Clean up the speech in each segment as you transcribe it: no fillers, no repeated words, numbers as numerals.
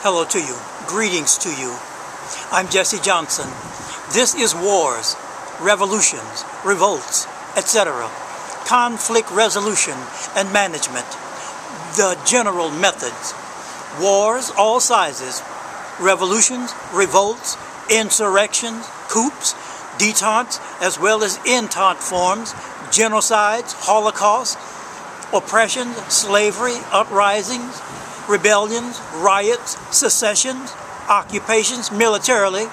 Hello to you. Greetings to you. I'm Jesse Johnson. This is wars, revolutions, revolts, etc. Conflict resolution and management. The general methods. Wars, all sizes. Revolutions, revolts, insurrections, coups, detente, as well as entente forms, genocides, holocausts, oppression, slavery, uprisings, rebellions, riots, secessions, occupations militarily,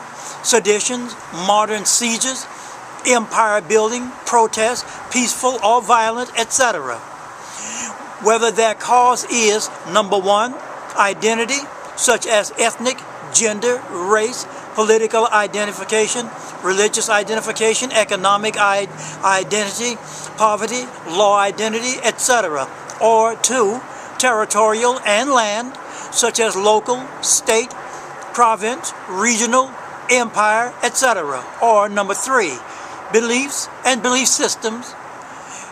seditions, modern sieges, empire building, protests, peaceful or violent, etc. Whether their cause is, number one, identity, such as ethnic, gender, race, political identification, religious identification, economic identity, poverty, law identity, etc. Or two, territorial and land, such as local, state, province, regional, empire, etc. Or number three, beliefs and belief systems,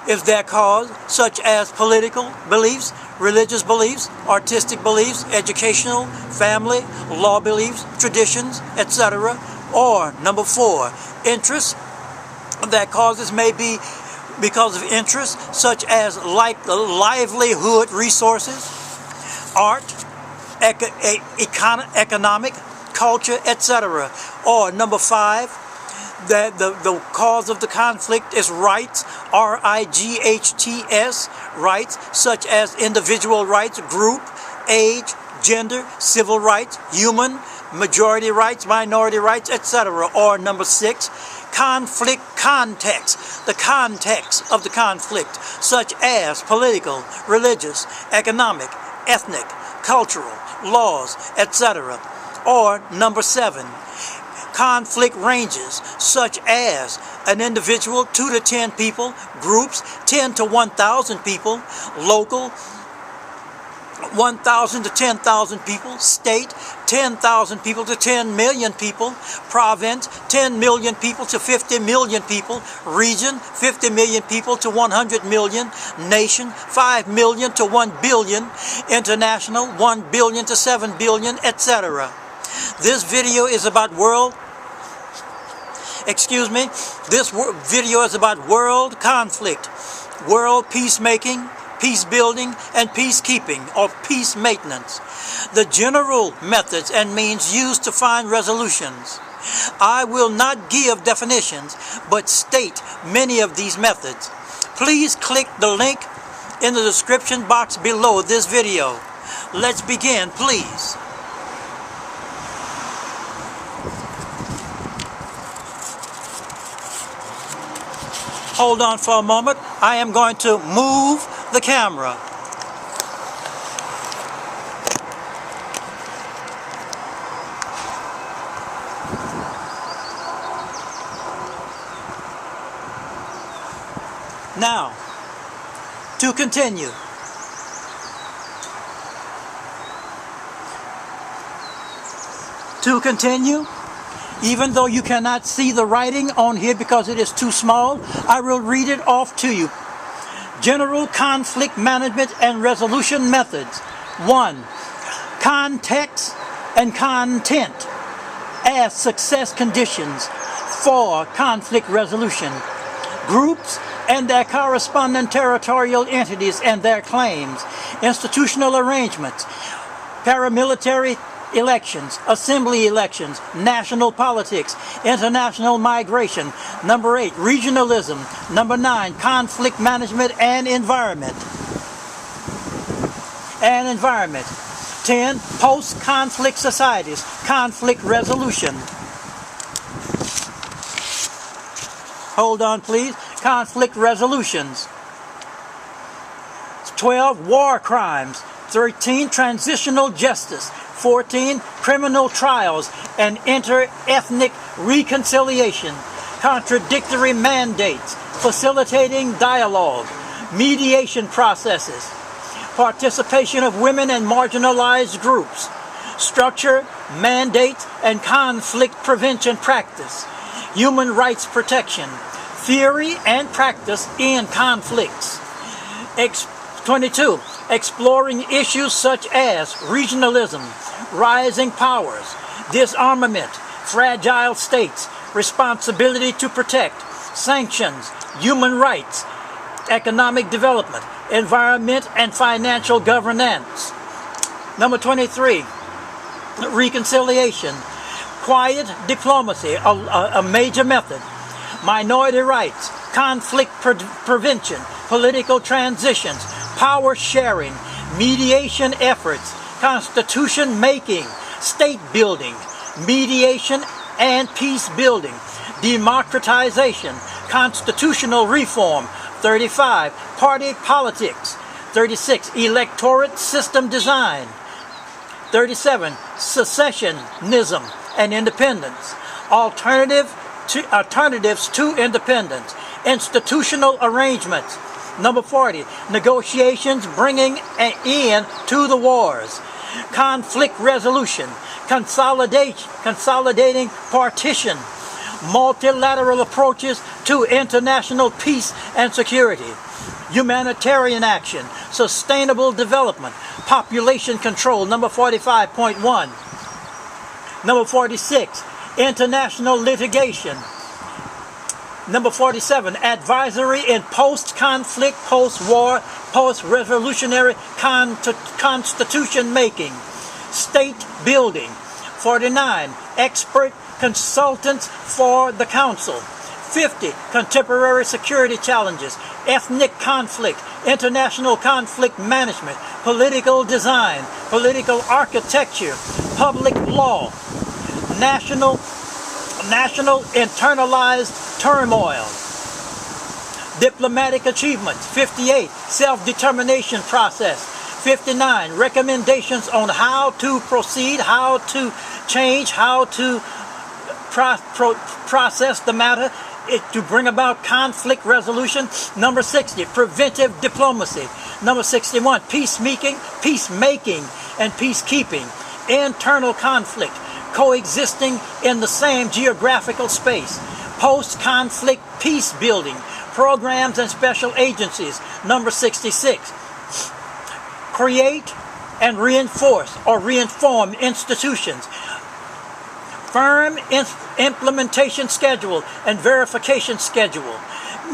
if their cause, such as political beliefs, religious beliefs, artistic beliefs, educational, family, law beliefs, traditions, etc. Or number four, interests, that causes may be because of interests such as livelihood resources, art, economic, culture, etc. Or number five, that the cause of the conflict is rights, rights, rights such as individual rights, group, age, gender, civil rights, human, majority rights, minority rights, etc. Or number six, conflict context, the context of the conflict, such as political, religious, economic, ethnic, cultural, laws, etc. Or number seven, conflict ranges, such as an individual 2 to 10 people, groups 10 to 1,000 people, local 1,000 to 10,000 people, state 10,000 people to 10 million people, province 10 million people to 50 million people, region 50 million people to 100 million, nation 5 million to 1 billion, international 1 billion to 7 billion, etc. This video is about This video is about world conflict, world peacemaking, peace building, and peacekeeping, or peace maintenance. The general methods and means used to find resolutions. I will not give definitions, but state many of these methods. Please click the link in the description box below this video. Let's begin, please. Hold on for a moment. I am going to move the camera. Now, to continue. To continue. Even though you cannot see the writing on here because it is too small, I will read it off to you. General conflict management and resolution methods. 1. Context and content as success conditions for conflict resolution. Groups and their corresponding territorial entities and their claims. Institutional arrangements. Paramilitary elections, assembly elections, national politics, international migration. Number 8, regionalism. Number 9, conflict management and environment. 10, post-conflict societies, conflict resolution. Hold on, please. Conflict resolutions. 12, war crimes. 13, transitional justice. 14, criminal trials and inter-ethnic reconciliation, contradictory mandates, facilitating dialogue, mediation processes, participation of women and marginalized groups, structure, mandate, and conflict prevention practice, human rights protection, theory and practice in conflicts. 22, exploring issues such as regionalism, rising powers, disarmament, fragile states, responsibility to protect, sanctions, human rights, economic development, environment and financial governance. Number 23, reconciliation, quiet diplomacy, a major method, minority rights, conflict prevention, political transitions, power sharing, mediation efforts, constitution making, state building, mediation and peace building, democratization, constitutional reform. 35, party politics. 36, electorate system design. 37, secessionism and independence, alternatives to independence, institutional arrangements. Number 40, negotiations bringing an end to the wars, conflict resolution, consolidating partition, multilateral approaches to international peace and security, humanitarian action, sustainable development, population control. Number 45.1. Number 46, international litigation. Number 47, advisory in post-conflict, post-war, post-revolutionary constitution making, state building. 49, expert consultants for the council. 50, contemporary security challenges, ethnic conflict, international conflict management, political design, political architecture, public law, national internalized turmoil, diplomatic achievements. 58, self-determination process. 59, recommendations on how to proceed, how to change, how to process the matter to bring about conflict resolution. Number 60, preventive diplomacy. Number 61, peacemaking and peacekeeping, internal conflict, coexisting in the same geographical space, post-conflict peace building, programs and special agencies. Number 66, create and reinforce or reinform institutions, firm implementation schedule and verification schedule,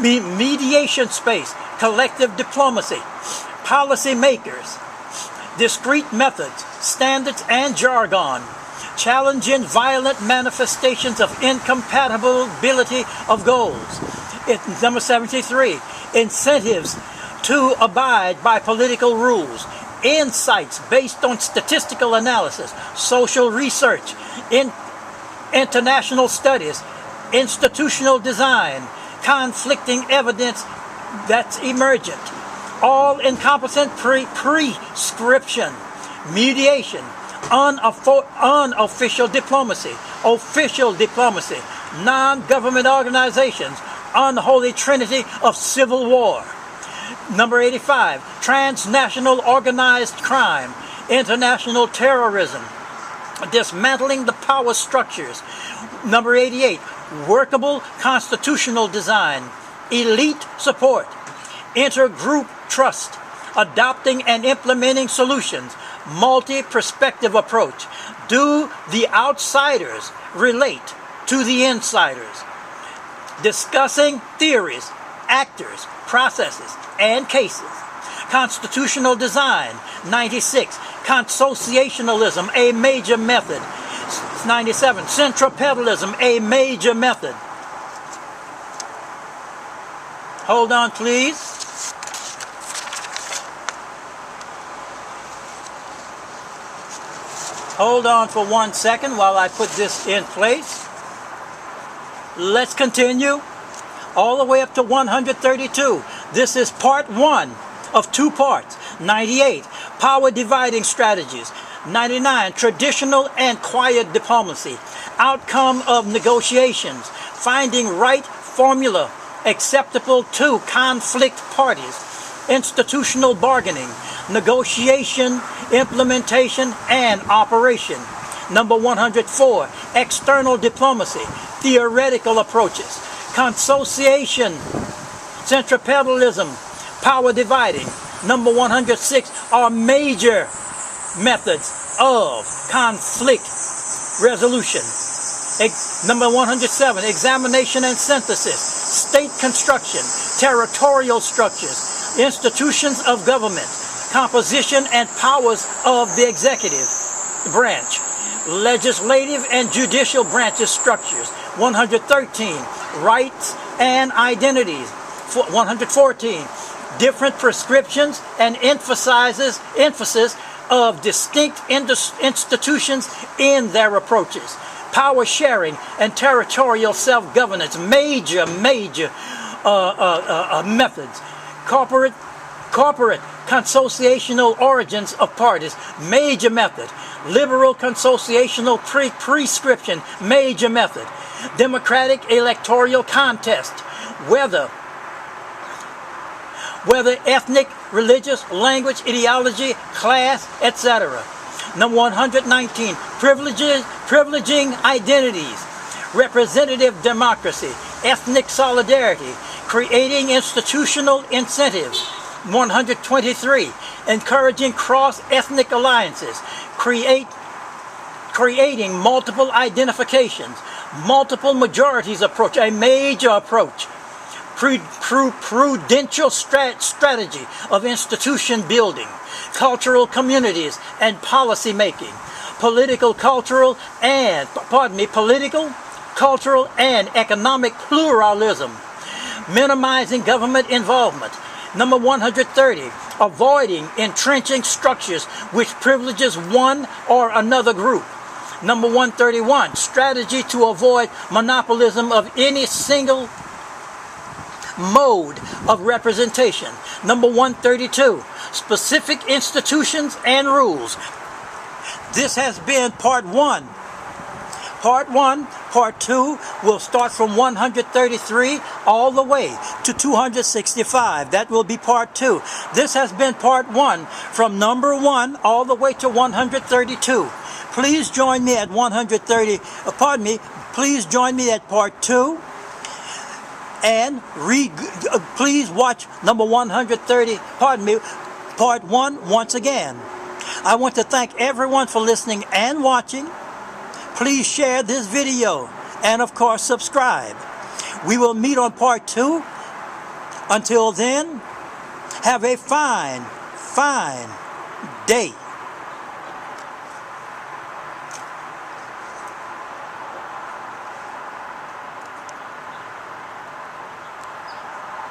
mediation space, collective diplomacy, policy makers, discrete methods, standards and jargon, challenging violent manifestations of incompatibility of goals. Number 73, incentives to abide by political rules, insights based on statistical analysis, social research, international studies, institutional design, conflicting evidence that's emergent, all-encompassing prescription, mediation, unofficial diplomacy, official diplomacy, non-government organizations, unholy trinity of civil war. Number 85, transnational organized crime, international terrorism, dismantling the power structures. Number 88, workable constitutional design, elite support, intergroup trust, adopting and implementing solutions, multi-perspective approach. Do the outsiders relate to the insiders? Discussing theories, actors, processes, and cases. Constitutional design. 96, consociationalism, a major method. 97, centripetalism, a major method. Hold on, please. Hold on for 1 second while I put this in place. Let's continue all the way up to 132. This is part 1 of 2 parts. 98, power dividing strategies. 99, traditional and quiet diplomacy, outcome of negotiations, finding right formula acceptable to conflict parties, institutional bargaining, negotiation, implementation, and operation. Number 104, external diplomacy, theoretical approaches, consociation, centripetalism, power dividing, Number 106 are major methods of conflict resolution. Number 107, examination and synthesis, state construction, territorial structures, institutions of government, composition and powers of the executive branch, legislative and judicial branches structures. 113, rights and identities. 114, different prescriptions and emphasis of distinct institutions in their approaches. Power sharing and territorial self-governance, major methods. Corporate consociational origins of parties, major method. Liberal consociational prescription, major method. Democratic electoral contest, whether ethnic, religious, language, ideology, class, etc. Number 119, privileging identities, representative democracy, ethnic solidarity, creating institutional incentives. 123, encouraging cross-ethnic alliances, creating multiple identifications, multiple majorities approach, a major approach. Prudential strategy of institution building, cultural communities and policy making, political, cultural, and economic pluralism, minimizing government involvement. Number 130, avoiding entrenching structures which privileges one or another group. Number 131, strategy to avoid monopolism of any single mode of representation. Number 132, specific institutions and rules. This has been part 1. Part 1, part 2 will start from 133 all the way to 265. That will be part 2. This has been part 1 from number 1 all the way to 132. Please join me at please join me at part 2. And please watch number 130, part 1 once again. I want to thank everyone for listening and watching. Please share this video and of course subscribe. We will meet on part 2. Until then, have a fine day.